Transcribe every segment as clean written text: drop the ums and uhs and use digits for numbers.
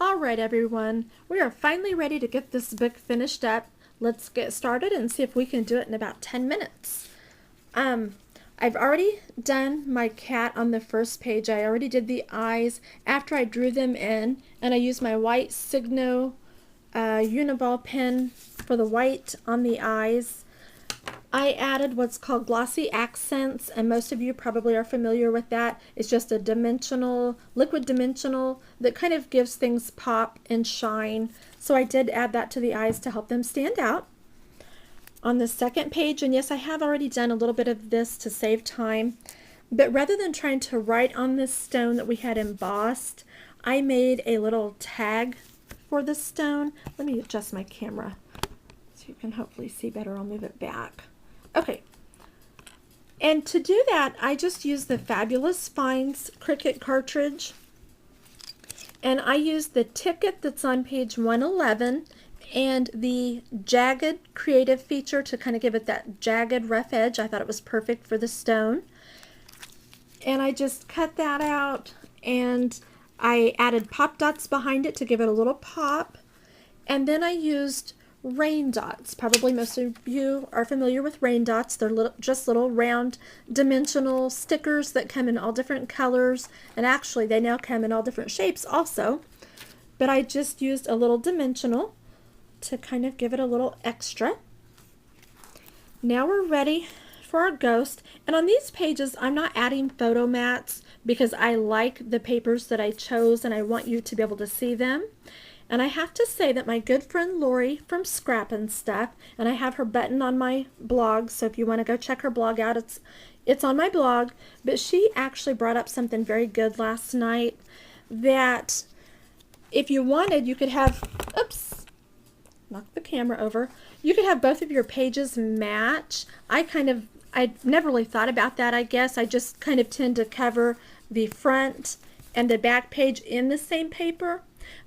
All right, everyone, we are finally ready to get this book finished up. Let's get started and see if we can do it in about 10 minutes. I've already done my cat on the first page. I already did the eyes after I drew them in, and I used my white Signo Uniball pen for the white on the eyes. I added what's called glossy accents, and most of you probably are familiar with that. It's just a dimensional, liquid dimensional that kind of gives things pop and shine. So I did add that to the eyes to help them stand out. On the second page, and yes, I have already done a little bit of this to save time, but rather than trying to write on this stone that we had embossed, I made a little tag for the stone. Let me adjust my camera so you can hopefully see better. I'll move it back. Okay, and to do that, I just used the Fabulous Finds Cricut cartridge, and I used the ticket that's on page 111 and the jagged creative feature to kind of give it that jagged rough edge. I thought it was perfect for the stone, and I just cut that out, and I added pop dots behind it to give it a little pop, and then I used rain dots. Probably most of you are familiar with rain dots. They're just little round dimensional stickers that come in all different colors, and actually they now come in all different shapes also, but I just used a little dimensional to kind of give it a little extra. Now we're ready for our ghost, and on these pages I'm not adding photo mats because I like the papers that I chose and I want you to be able to see them. And I have to say that my good friend Lori from Scrap and Stuff, and I have her button on my blog, so if you want to go check her blog out, it's on my blog, but she actually brought up something very good last night, that if you wanted, you could have, oops, knocked the camera over, you could have both of your pages match. I never really thought about that, I guess. I just kind of tend to cover the front and the back page in the same paper.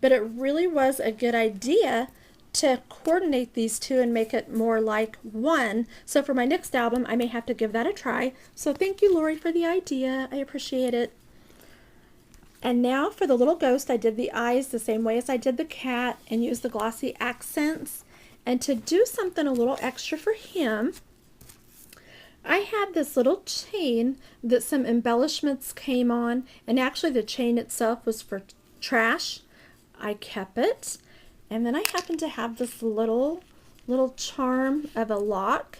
But it really was a good idea to coordinate these two and make it more like one. So for my next album, I may have to give that a try. So thank you, Lori, for the idea. I appreciate it. And now for the little ghost, I did the eyes the same way as I did the cat and used the glossy accents. And to do something a little extra for him, I had this little chain that some embellishments came on, and actually the chain itself was for trash. I kept it, and then I happen to have this little charm of a lock,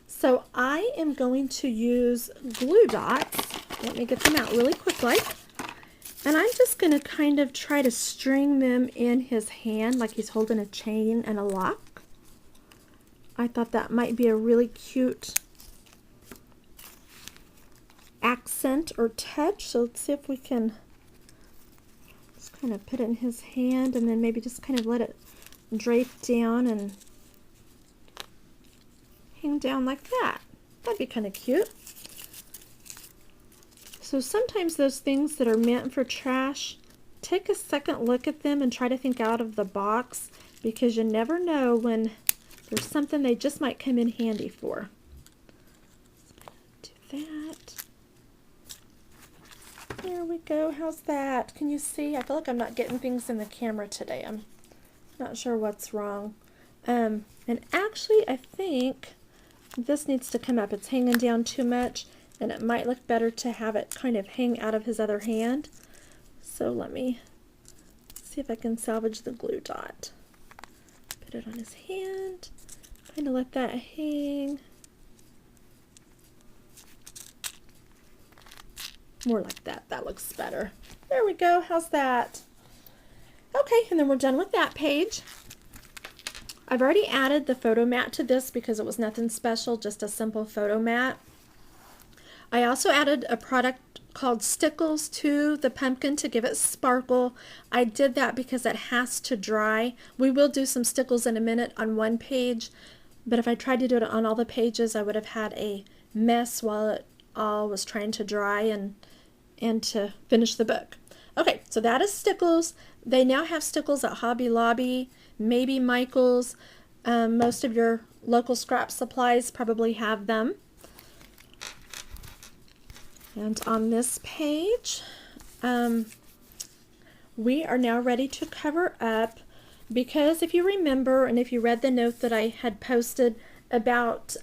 so I am going to use glue dots. Let me get them out really quickly, and I'm just going to kind of try to string them in his hand like he's holding a chain and a lock. I thought that might be a really cute accent or touch, so let's see if we can kind of put it in his hand and then maybe just kind of let it drape down and hang down like that. That'd be kind of cute. So sometimes those things that are meant for trash, take a second look at them and try to think out of the box, because you never know when there's something they just might come in handy for. Do that. There we go. How's that? Can you see? I feel like I'm not getting things in the camera today. I'm not sure what's wrong. And actually, I think this needs to come up. It's hanging down too much, and it might look better to have it kind of hang out of his other hand. So let me see if I can salvage the glue dot. Put it on his hand. Kind of let that hang. More like that. That looks better. There we go. How's that? Okay, and then we're done with that page. I've already added the photo mat to this because it was nothing special, just a simple photo mat. I also added a product called Stickles to the pumpkin to give it sparkle. I did that because it has to dry. We will do some stickles in a minute on one page, but if I tried to do it on all the pages, I would have had a mess while it all was trying to dry and to finish the book. Okay, so that is Stickles. They now have Stickles at Hobby Lobby, maybe Michael's. Most of your local scrap supplies probably have them. And on this page, we are now ready to cover up, because if you remember, and if you read the note that I had posted about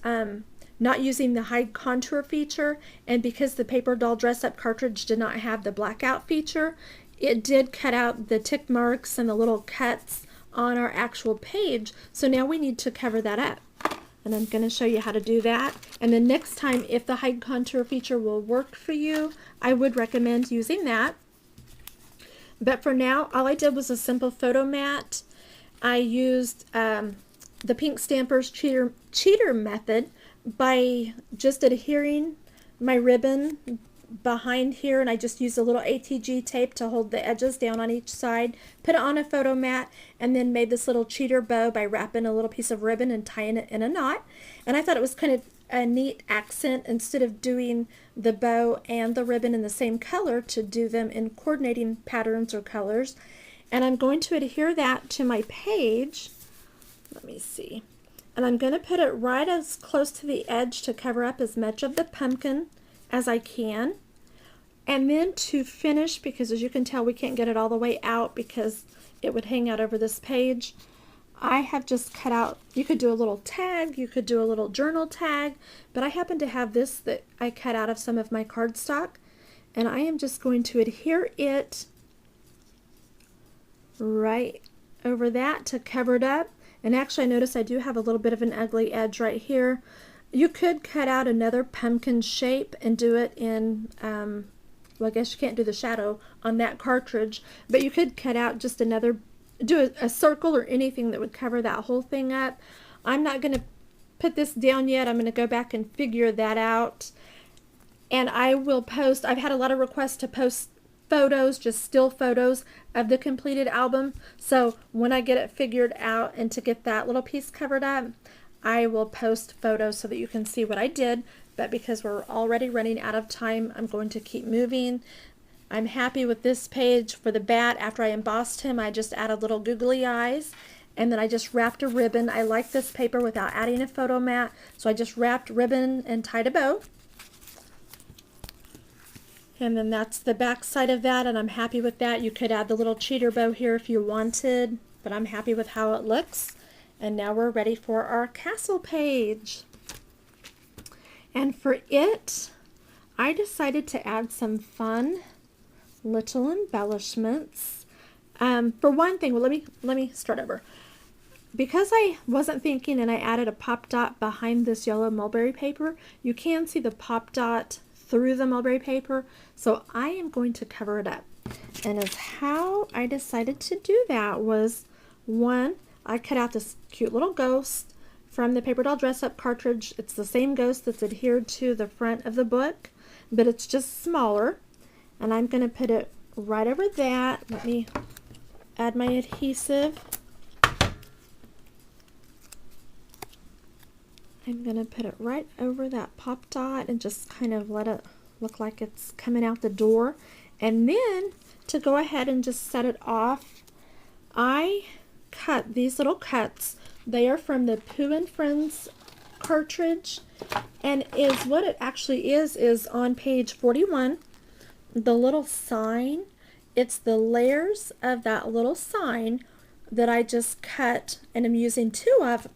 not using the hide contour feature, and because the Paper Doll Dress Up cartridge did not have the blackout feature, it did cut out the tick marks and the little cuts on our actual page. So now we need to cover that up. And I'm going to show you how to do that. And then next time, if the hide contour feature will work for you, I would recommend using that. But for now, all I did was a simple photo mat. I used the Pink Stampers cheater method by just adhering my ribbon behind here, and I just used a little ATG tape to hold the edges down on each side, put it on a photo mat, and then made this little cheater bow by wrapping a little piece of ribbon and tying it in a knot. And I thought it was kind of a neat accent, instead of doing the bow and the ribbon in the same color, to do them in coordinating patterns or colors. And I'm going to adhere that to my page. Let me see. And I'm going to put it right as close to the edge to cover up as much of the pumpkin as I can. And then to finish, because as you can tell we can't get it all the way out because it would hang out over this page, I have just cut out, you could do a little tag, you could do a little journal tag, but I happen to have this that I cut out of some of my cardstock, and I am just going to adhere it right over that to cover it up. And actually I notice I do have a little bit of an ugly edge right here. You could cut out another pumpkin shape and do it in, well, I guess you can't do the shadow on that cartridge, but you could cut out just another, do a circle or anything that would cover that whole thing up. I'm not going to put this down yet. I'm going to go back and figure that out. And I will post, I've had a lot of requests to post photos, just still photos of the completed album. So when I get it figured out and to get that little piece covered up, I will post photos so that you can see what I did. But because we're already running out of time, I'm going to keep moving. I'm happy with this page. For the bat, after I embossed him, I just added little googly eyes, and then I just wrapped a ribbon. I like this paper without adding a photo mat, so I just wrapped ribbon and tied a bow. And then that's the back side of that, and I'm happy with that. You could add the little cheater bow here if you wanted, but I'm happy with how it looks. And now we're ready for our castle page. And for it, I decided to add some fun little embellishments. For one thing, well, let me start over. Because I wasn't thinking and I added a pop dot behind this yellow mulberry paper, you can see the pop dot through the mulberry paper, so I am going to cover it up. And as how I decided to do that was, one, I cut out this cute little ghost from the Paper Doll Dress Up cartridge. It's the same ghost that's adhered to the front of the book, but it's just smaller. And I'm going to put it right over that. Let me add my adhesive. I'm going to put it right over that pop dot and just kind of let it look like it's coming out the door. And then to go ahead and just set it off, I cut these little cuts. They are from the Pooh and Friends cartridge, and is what it actually is on page 41, the little sign. It's the layers of that little sign that I just cut, and I'm using two of,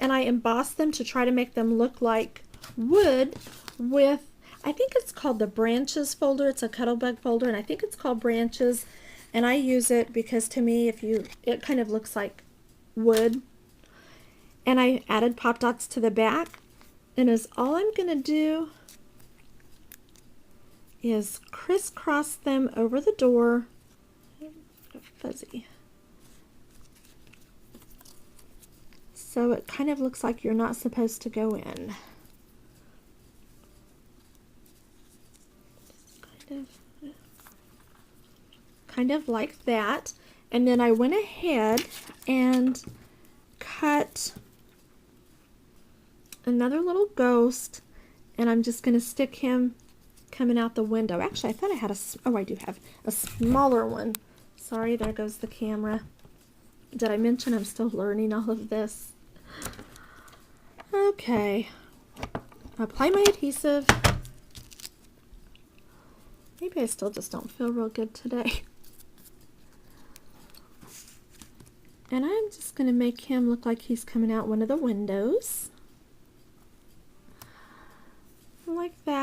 and I embossed them to try to make them look like wood with, I think it's called the branches folder. It's a Cuttlebug folder, and I think it's called branches. And I use it because to me, it kind of looks like wood. And I added pop dots to the back. And as all I'm going to do is crisscross them over the door. Fuzzy. So it kind of looks like you're not supposed to go in. Kind of like that. And then I went ahead and cut another little ghost, and I'm just going to stick him coming out the window. Actually, I thought I had I do have a smaller one. Sorry, there goes the camera. Did I mention I'm still learning all of this? Okay. Apply my adhesive. Maybe I still just don't feel real good today. And I'm just going to make him look like he's coming out one of the windows. Like that.